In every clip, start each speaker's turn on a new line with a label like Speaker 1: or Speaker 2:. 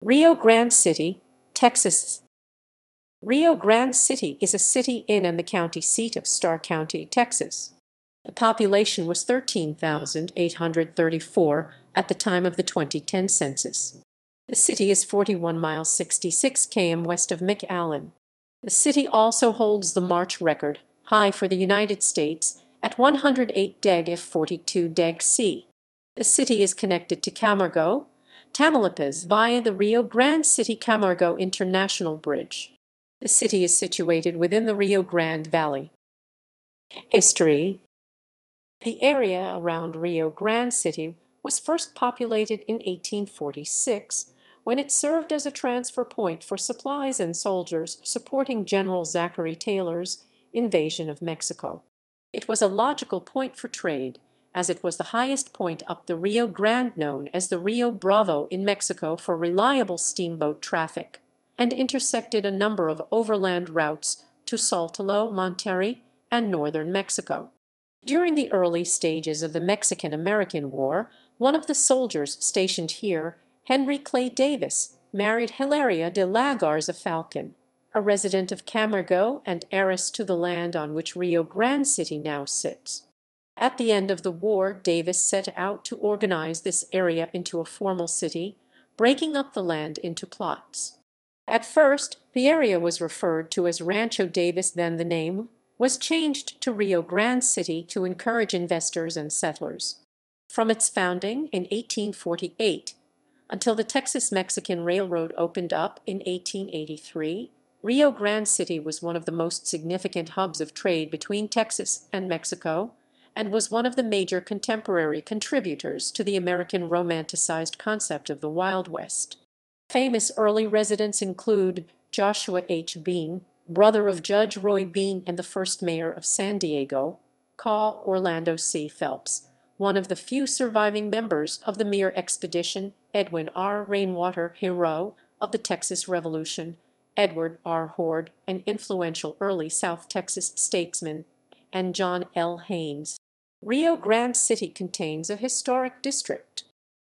Speaker 1: Rio Grande City, Texas. Rio Grande City is a city in and the county seat of Starr County, Texas. The population was 13,834 at the time of the 2010 census. The city is 41 miles 66 km west of McAllen. The city also holds the March record, high for the United States, at 108 deg F 42 deg C. The city is connected to Camargo, Tamaulipas via the Rio Grande City-Camargo International Bridge. The city is situated within the Rio Grande Valley. History. The area around Rio Grande City was first populated in 1846, when it served as a transfer point for supplies and soldiers supporting General Zachary Taylor's invasion of Mexico. It was a logical point for trade, as it was the highest point up the Rio Grande known as the Rio Bravo in Mexico for reliable steamboat traffic, and intersected a number of overland routes to Saltillo, Monterrey, and northern Mexico. During the early stages of the Mexican-American War, one of the soldiers stationed here, Henry Clay Davis, married Hilaria de la Garza Falcon, a resident of Camargo and heiress to the land on which Rio Grande City now sits. At the end of the war, Davis set out to organize this area into a formal city, breaking up the land into plots. At first, the area was referred to as Rancho Davis, then the name was changed to Rio Grande City to encourage investors and settlers. From its founding in 1848 until the Texas-Mexican Railroad opened up in 1883, Rio Grande City was one of the most significant hubs of trade between Texas and Mexico, and was one of the major contemporary contributors to the American romanticized concept of the Wild West. Famous early residents include Joshua H. Bean, brother of Judge Roy Bean and the first mayor of San Diego, Caw. Orlando C. Phelps, one of the few surviving members of the Muir expedition, Edwin R. Rainwater, hero of the Texas Revolution, Edward R. Horde, an influential early South Texas statesman, and John L. Haynes. Rio Grande City contains a historic district.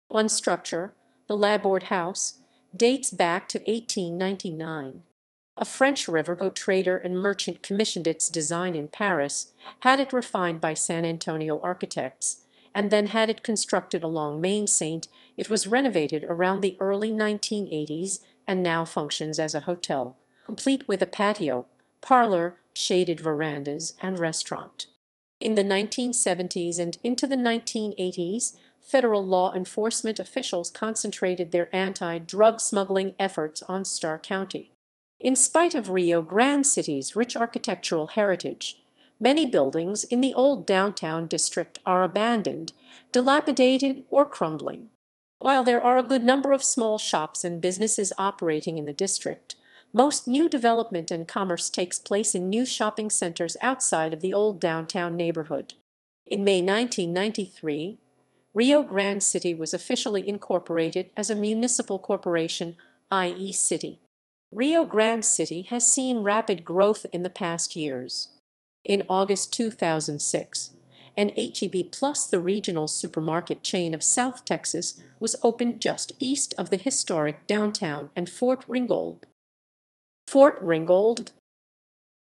Speaker 1: One structure, the Laborde House, dates back to 1899. A French riverboat trader and merchant commissioned its design in Paris, had it refined by San Antonio architects, and then had it constructed along Main Saint. It was renovated around the early 1980s and now functions as a hotel, complete with a patio, parlor, shaded verandas, and restaurant. In the 1970s and into the 1980s, federal law enforcement officials concentrated their anti-drug smuggling efforts on Starr County. In spite of Rio Grande City's rich architectural heritage, many buildings in the old downtown district are abandoned, dilapidated, or crumbling. While there are a good number of small shops and businesses operating in the district, most new development and commerce takes place in new shopping centers outside of the old downtown neighborhood. In May 1993, Rio Grande City was officially incorporated as a municipal corporation, i.e. city. Rio Grande City has seen rapid growth in the past years. In August 2006, an H-E-B Plus, the regional supermarket chain of South Texas, was opened just east of the historic downtown and Fort Ringgold. Fort Ringgold.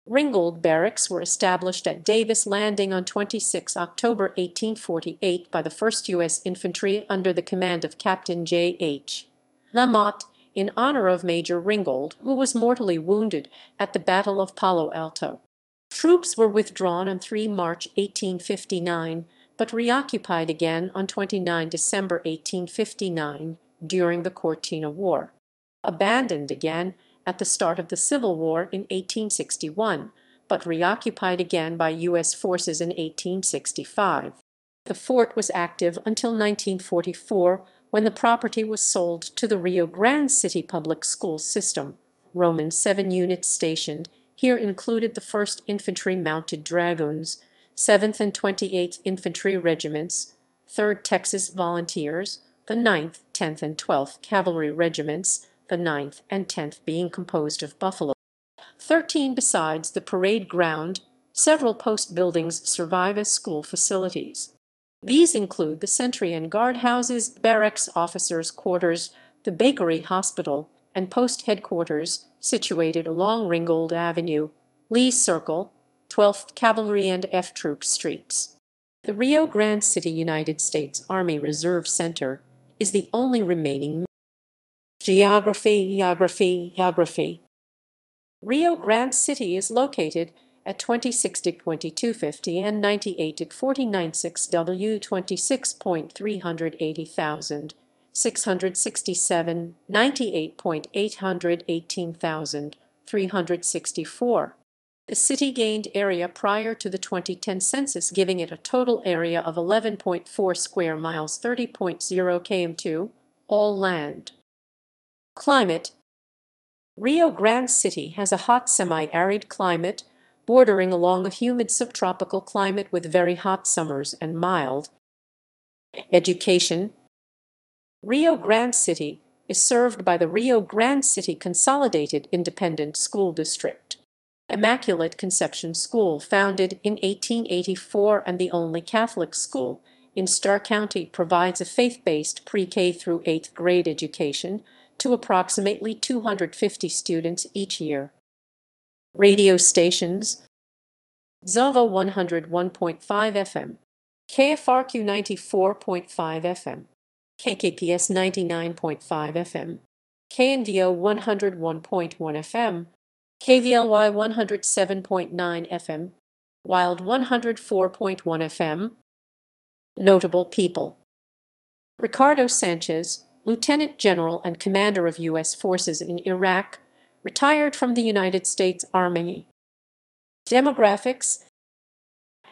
Speaker 1: Ringgold Barracks were established at Davis Landing on 26 October 1848 by the 1st U.S. Infantry under the command of Captain J.H. Lamotte in honor of Major Ringgold, who was mortally wounded at the Battle of Palo Alto. Troops were withdrawn on 3 March 1859, but reoccupied again on 29 December 1859 during the Cortina War. Abandoned again at the start of the Civil War in 1861, but reoccupied again by U.S. forces in 1865. The fort was active until 1944, when the property was sold to the Rio Grande City Public School System. Roman 7 units stationed here included the 1st Infantry Mounted Dragoons, 7th and 28th Infantry Regiments, 3rd Texas Volunteers, the 9th, 10th, and 12th Cavalry Regiments, the 9th and 10th being composed of Buffalo. 13 besides the parade ground, several post buildings survive as school facilities. These include the sentry and guard houses, barracks, officers' quarters, the Bakery Hospital and Post Headquarters, situated along Ringgold Avenue, Lee Circle, 12th Cavalry and F Troop Streets. The Rio Grande City United States Army Reserve Center is the only remaining. Geography. Rio Grande City is located at 26-2250 and 98-496 W 26.380,667, 98.818,364. The city gained area prior to the 2010 census, giving it a total area of 11.4 square miles, 30.0 km2, all land. Climate. Rio Grande City has a hot semi-arid climate, bordering along a humid subtropical climate with very hot summers and mild. Education. Rio Grande City is served by the Rio Grande City Consolidated Independent School District. Immaculate Conception School, founded in 1884 and the only Catholic school in Starr County, provides a faith-based pre-K through 8th grade education to approximately 250 students each year. Radio stations: Zova 101.5 FM, KFRQ 94.5 FM, KKPS 99.5 FM, KNDO 101.1 FM, KVLY 107.9 FM, Wild 104.1 FM. Notable people: Ricardo Sanchez, Lieutenant General and Commander of U.S. Forces in Iraq, retired from the United States Army. Demographics.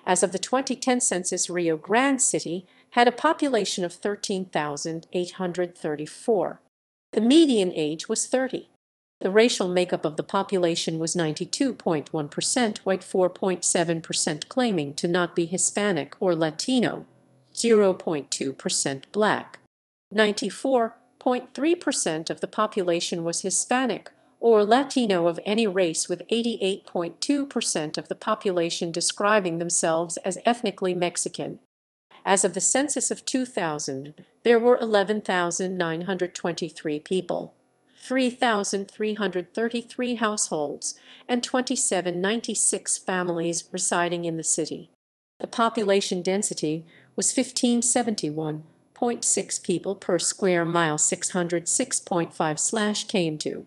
Speaker 1: As of the 2010 census, Rio Grande City had a population of 13,834. The median age was 30. The racial makeup of the population was 92.1% white, 4.7% claiming to not be Hispanic or Latino, 0.2% Black. 94.3% of the population was Hispanic or Latino of any race, with 88.2% of the population describing themselves as ethnically Mexican. As of the census of 2000, there were 11,923 people, 3,333 households, and 2,796 families residing in the city. The population density was 1571.6 people per square mile, 606.5/km2.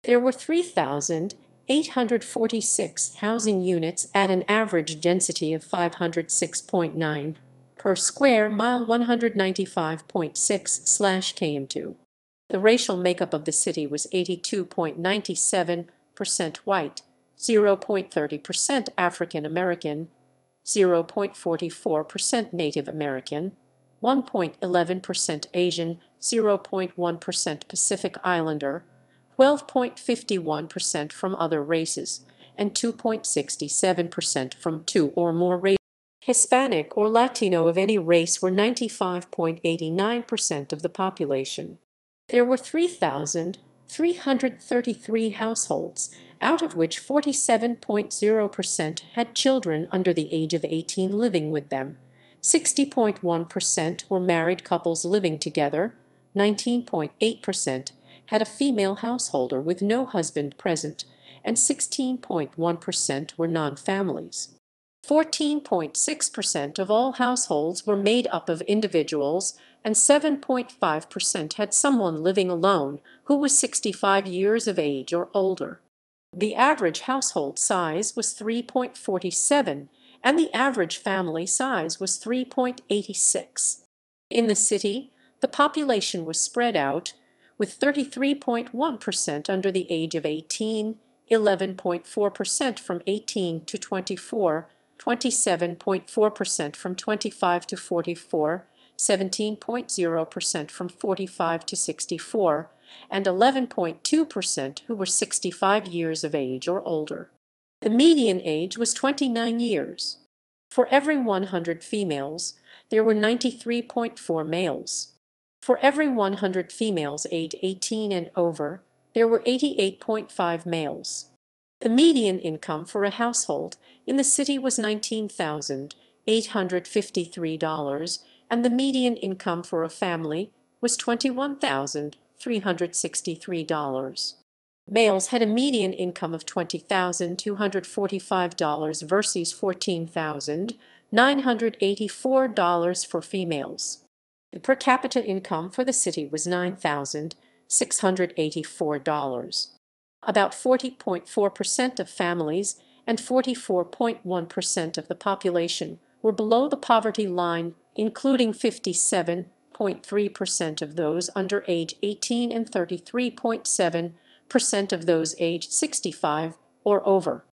Speaker 1: There were 3,846 housing units at an average density of 506.9 per square mile, 195.6/km2. The racial makeup of the city was 82.97% white, 0.30% African American, 0.44% Native American, 1.11% Asian, 0.1% Pacific Islander, 12.51% from other races, and 2.67% from two or more races. Hispanic or Latino of any race were 95.89% of the population. There were 3,333 households, out of which 47.0% had children under the age of 18 living with them, 60.1% were married couples living together, 19.8% had a female householder with no husband present, and 16.1% were non-families. 14.6% of all households were made up of individuals, and 7.5% had someone living alone who was 65 years of age or older. The average household size was 3.47, and the average family size was 3.86. In the city, the population was spread out, with 33.1% under the age of 18, 11.4% from 18 to 24, 27.4% from 25 to 44, 17.0% from 45 to 64, and 11.2% who were 65 years of age or older. The median age was 29 years. For every 100 females, there were 93.4 males. For every 100 females aged 18 and over, there were 88.5 males. The median income for a household in the city was $19,853, and the median income for a family was $21,400. $363. Males had a median income of $20,245 versus $14,984 for females. The per capita income for the city was $9,684. About 40.4% of families and 44.1% of the population were below the poverty line, including 57.3% of those under age 18 and 33.7% of those aged 65 or over.